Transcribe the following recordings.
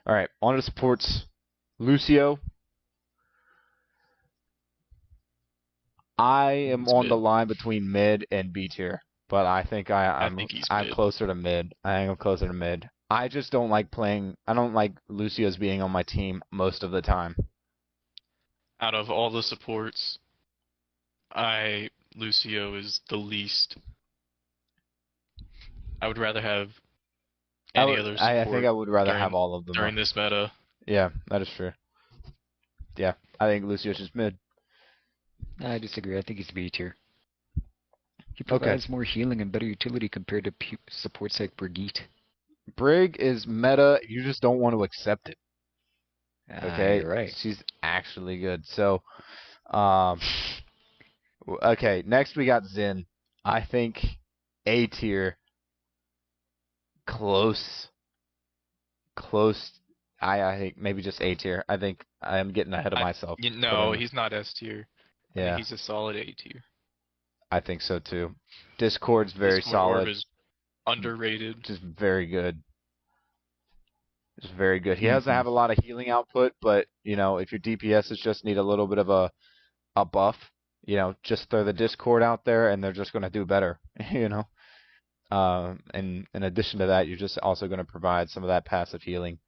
All right, on to supports. Lucio. I am He's on the mid. line between mid and B tier, but I think I I'm think he's I'm mid. closer to mid. I think I'm closer to mid. I just don't like playing. I don't like Lucio's being on my team most of the time. Out of all the supports, I Lucio is the least. I would rather have any other I think support I would rather have during all of them. during this meta. Yeah, that is true. Yeah, I think Lucio's just mid. I disagree. I think he's B tier. He Okay, provides more healing and better utility compared to supports like Brigitte. Brig is meta. You just don't want to accept it. Okay, You're right. she's actually good. So, um, okay, next we got Xin. I think A tier, close, close. I think maybe just A tier. I think I am getting ahead of I myself. no, he's not S tier. I think Yeah, he's a solid A tier. I think so too. Discord's very Discord Orb solid, is underrated. just very good. Just very good. He doesn't Hmm. have a lot of healing output, but you know, if your DPSs just need a little bit of a buff, you know, just throw the Discord out there and they're just going to do better, you know. And in addition to that, you're just also going to provide some of that passive healing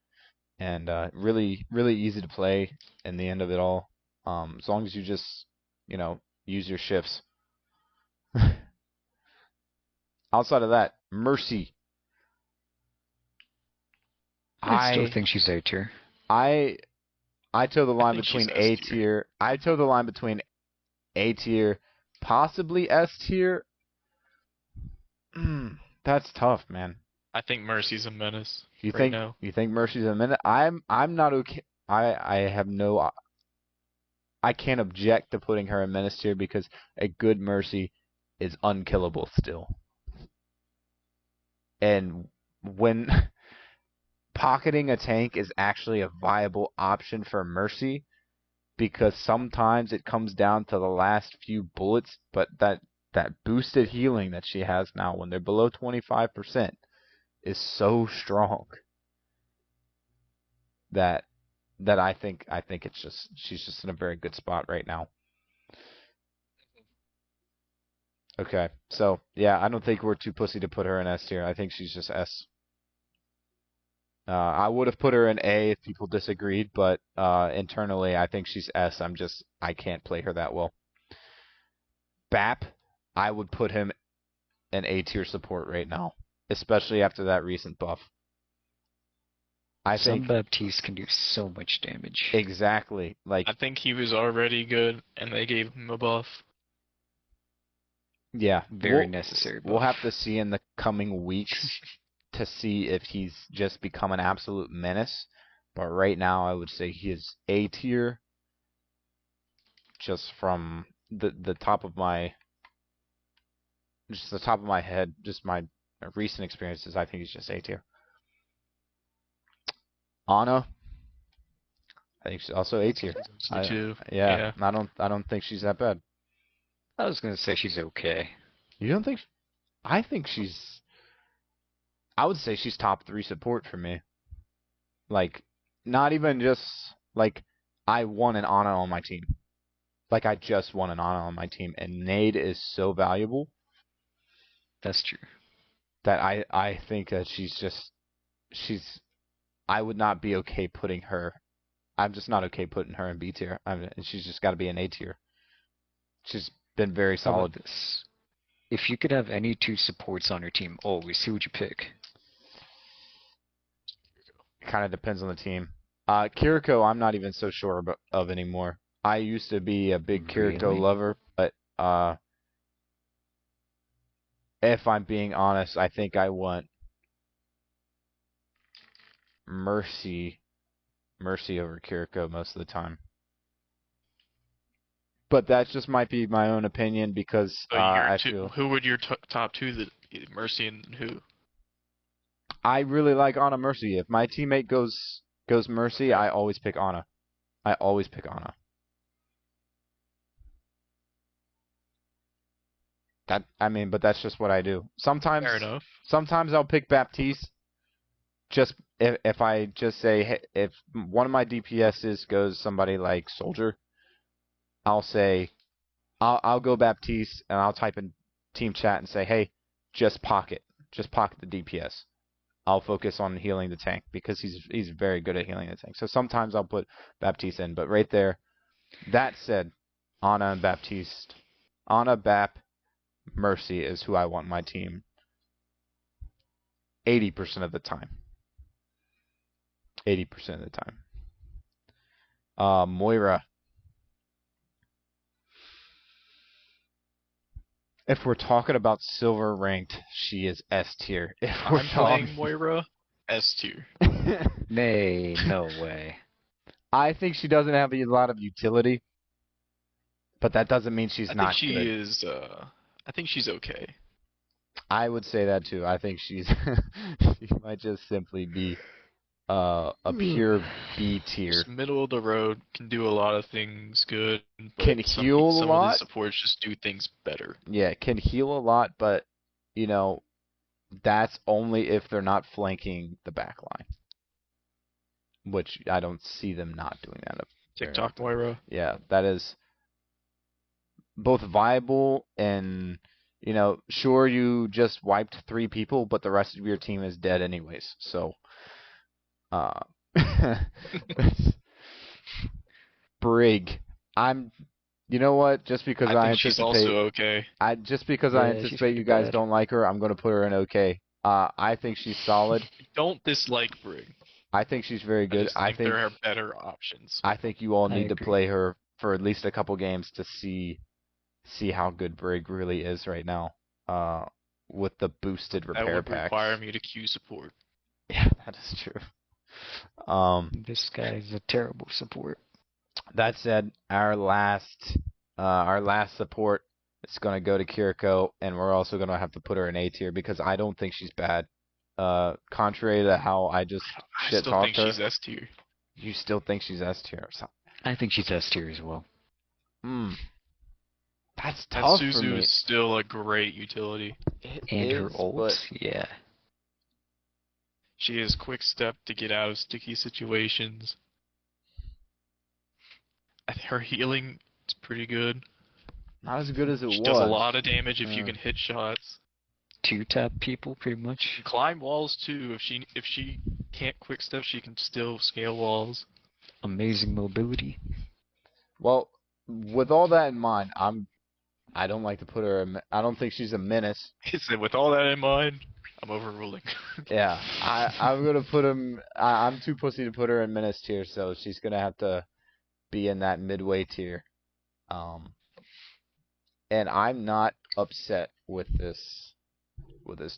and really, really easy to play in the end of it all. As long as you just, you know, use your shifts. Outside of that, Mercy. I still I think she's A tier. I I toe the I line think she's between S A tier. tier. I toe the line between A tier, possibly S tier. That's tough, man. I think Mercy's a menace You right think now. you think Mercy's a minute? I'm not okay. I have no. I can't object to putting her in menace tier because a good Mercy is unkillable still. And when pocketing a tank is actually a viable option for Mercy, because sometimes it comes down to the last few bullets, but that boosted healing that she has now when they're below 25% is so strong that I think it's just she's just in a very good spot right now. Okay. So, yeah, I don't think we're too pussy to put her in S tier. I think she's just S. I would have put her in A if people disagreed, but internally I think she's S. I can't play her that well. Bap, I would put him in A tier support right now, especially after that recent buff. I Some think Baptiste can do so much damage. exactly I like think he was already good, and they gave him a buff. yeah, Very necessary we'll buff. have to see in the coming weeks to see if he's just become an absolute menace. But right now, I would say he is A tier, just from the top of my just the top of my head, just my recent experiences. I think he's just A tier. Ana, I think she's also A tier. Me too. Yeah, Yeah. I don't think she's that bad. I was gonna say she's okay. You don't think? I think she's. I would say she's top three support for me. Like, not even just like I won an Ana on my team. Like I just won an Ana on my team, and Nade is so valuable That's true. that I think that she's. I would not be okay putting her. I'm just not okay putting her in B tier. She's just got to be in A tier. She's been very How about solid. this? If you could have any two supports on your team always, who would you pick? It kind of depends on the team. Kiriko, I'm not even so sure of anymore. I used to be a big Kiriko Really? lover, but if I'm being honest, I think I want Mercy over Kiriko most of the time. But that just might be my own opinion because So your I two, feel who would your top two? Mercy and who? I really like Ana Mercy. If my teammate goes Mercy, Okay. I always pick Ana. I always pick Ana. but that's just what I do. Fair enough. Sometimes I'll pick Baptiste. Just if I just say hey, if one of my DPSs goes somebody like Soldier, I'll say I'll go Baptiste and I'll type in team chat and say, hey, just pocket the DPS. I'll focus on healing the tank because he's very good at healing the tank. So sometimes I'll put Baptiste in, but right there. That said, Ana and Baptiste, Ana, Bap, Mercy is who I want my team 80% of the time. 80% of the time. Moira. If we're talking about silver ranked, she is S tier. If we're I'm playing Moira, S tier. Nay, no way. I think she doesn't have a lot of utility, but that doesn't mean she's I think not she good. is. I think she's okay. I would say that too. I think she might just simply be a pure B tier. Just middle of the road, can do a lot of things good, but Can heal a some of the lot. supports just do things better. Yeah, can heal a lot, but you know, that's only if they're not flanking the back line, which I don't see them not doing that very TikTok often. Moira. Yeah, that is both viable and sure you just wiped 3 people, but the rest of your team is dead anyways. So, that's Brig. You know what? Just because I I think she's anticipate, also okay. I Yeah, she's pretty you guys bad. don't like her, I'm gonna put her in okay. I think she's solid. I don't dislike Brig. I think she's very I good. just think there are better options. I think you all I need to agree. play her for at least a couple games to see how good Brig really is right now. With the boosted That repair would packs. require me to queue support. Yeah, that is true. This guy's a terrible support. That said, our last support is gonna go to Kiriko, and we're also gonna have to put her in A tier because I don't think she's bad. Contrary to how I just I shit still think talked her, she's S tier. you still think she's S tier or something. I think she's S tier as well. Hmm, that's And tough for Suzu me. is still a great utility. It And her is, ult, but yeah. She has quick step to get out of sticky situations. Her healing is pretty good. not as good as it She does a was. lot of damage if you can hit shots. Two-tap people, pretty much. She can climb walls too. If she can't quick step, she can still scale walls. Amazing mobility. Well, with all that in mind, I don't like to put her. I don't think she's a menace. So with all that in mind, I'm overruling. Yeah, I'm gonna put him. I'm too pussy to put her in menace tier, so she's gonna have to be in that midway tier. And I'm not upset with this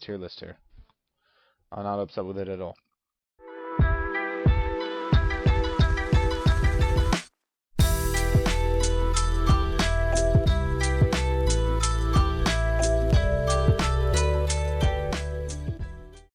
tier list here. I'm not upset with it at all.